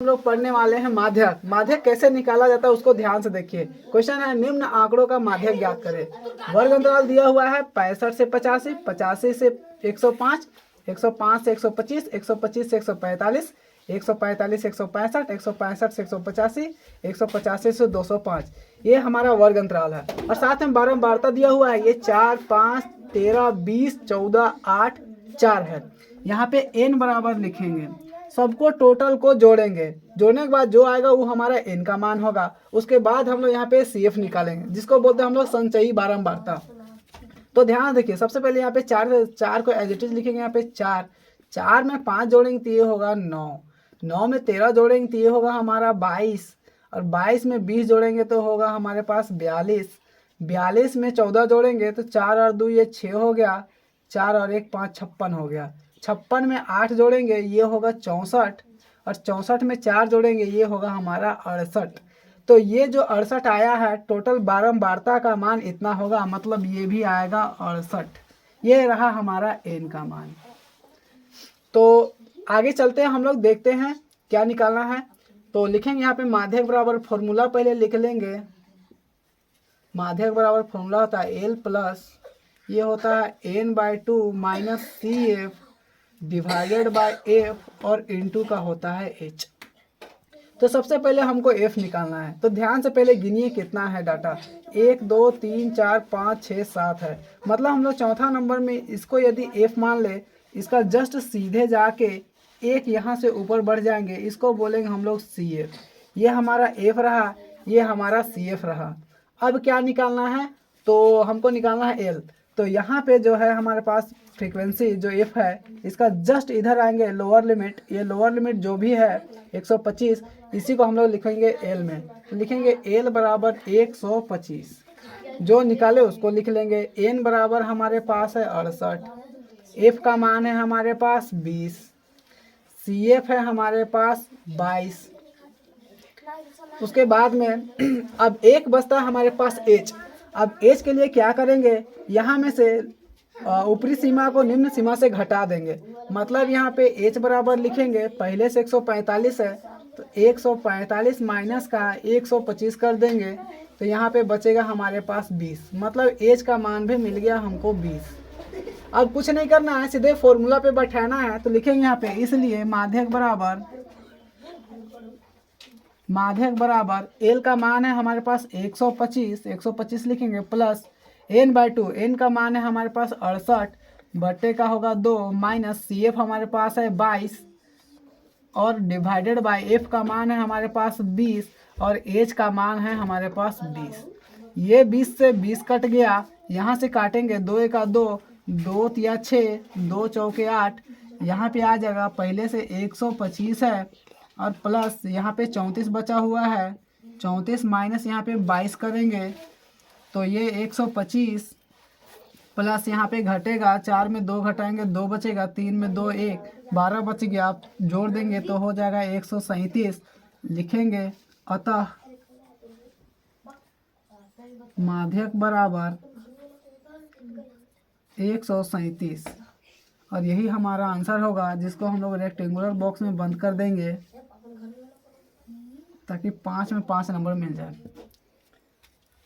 लोग पढ़ने वाले हैं माध्यक। माध्यक कैसे निकाला जाता है उसको ध्यान से देखिए। क्वेश्चन है निम्न आंकड़ों का माध्यक ज्ञात करें। वर्ग अंतराल दिया हुआ है 65 से 85, 85 से 105, 105 से 125, 125 से 145, 145 से 165, 165 से 185, 185 से 205। ये हमारा वर्ग अंतराल है। और साथ में बारंबारता दिया हुआ है, ये 4, 5, 13, 20, 14, 8, 4 है। यहाँ पे n बराबर लिखेंगे, सबको टोटल को जोड़ेंगे, जोड़ने के बाद जो आएगा वो हमारा n का मान होगा। उसके बाद हम लोग यहाँ पे CF निकालेंगे, जिसको बोलते हैं हम लोग संचयी बारंबारता। तो ध्यान देखिए, सबसे पहले यहाँ पे 4 को एज इट इज लिखेंगे। यहाँ पे 4 में 5 जोड़ेंगे तो ये होगा 9, 9 में 13 जोड़ेंगे तो ये होगा हमारा 22, और 22 में 20 जोड़ेंगे तो होगा हमारे पास 42, 42 में 14 जोड़ेंगे तो 4 और 2 ये 6 हो गया, 4 और 1 5, 56 हो गया। 56 में 8 जोड़ेंगे ये होगा 64, और 64 में 4 जोड़ेंगे ये होगा हमारा 68। तो ये जो 68 आया है, टोटल बारंबारता का मान इतना होगा, मतलब ये भी आएगा 68। ये रहा हमारा n का मान। तो आगे चलते हैं, हम लोग देखते हैं क्या निकालना है। तो लिखेंगे यहाँ पे माध्यक बराबर, फॉर्मूला पहले लिख लेंगे। माध्यक बराबर फॉर्मूला होता है L प्लस ये होता है n/2 minus CF divided by F और इंटू का होता है H। तो सबसे पहले हमको F निकालना है। तो ध्यान से पहले गिनिए कितना है डाटा, 1 2 3 4 5 6 7 है। मतलब हम लोग चौथा नंबर में इसको यदि F मान ले, इसका जस्ट सीधे जाके एक यहाँ से ऊपर बढ़ जाएंगे, इसको बोलेंगे हम लोग CF। ये हमारा F रहा, ये हमारा CF रहा। अब क्या निकालना है, तो हमको निकालना है L। तो यहाँ पे जो है हमारे पास फ्रीक्वेंसी जो F है, इसका जस्ट इधर आएंगे लोअर लिमिट, ये लोअर लिमिट जो भी है 125, इसी को हम लोग लिखेंगे L में। तो लिखेंगे L बराबर 125, जो निकाले उसको लिख लेंगे। n बराबर हमारे पास है 68, F का मान है हमारे पास 20, CF है हमारे पास 22। उसके बाद में अब एक बचता है हमारे पास H। अब H के लिए क्या करेंगे, यहाँ में से ऊपरी सीमा को निम्न सीमा से घटा देंगे। मतलब यहाँ पे H बराबर लिखेंगे, पहले से 145 है तो 145 माइनस का 125 कर देंगे, तो यहाँ पे बचेगा हमारे पास 20। मतलब H का मान भी मिल गया हमको 20। अब कुछ नहीं करना है, सीधे फॉर्मूला पे बैठाना है। तो लिखेंगे यहाँ पे, इसलिए माध्यक बराबर L का मान है हमारे पास 125, 125 लिखेंगे प्लस n/2, n का मान है हमारे पास 68 बट्टे का होगा 2 माइनस CF हमारे पास है 22 और डिवाइडेड बाय F का मान है हमारे पास 20 और H का मान है हमारे पास 20। ये 20 से 20 कट गया, यहाँ से काटेंगे 2 1 2, 2 3 6, 2 4 8, यहाँ पे आ जाएगा पहले से 125 है और प्लस यहाँ पे 34 बचा हुआ है, 34 माइनस यहाँ पे 22 करेंगे तो ये 125 प्लस यहाँ पे घटेगा, 4 में 2 घटाएंगे 2 बचेगा, 3 में 2 1, 12 बच गया। आप जोड़ देंगे तो हो जाएगा 137 लिखेंगे। अतः माध्यक बराबर 137, और यही हमारा आंसर होगा, जिसको हम लोग रेक्टेंगुलर बॉक्स में बंद कर देंगे ताकि 5 में 5 नंबर मिल जाए।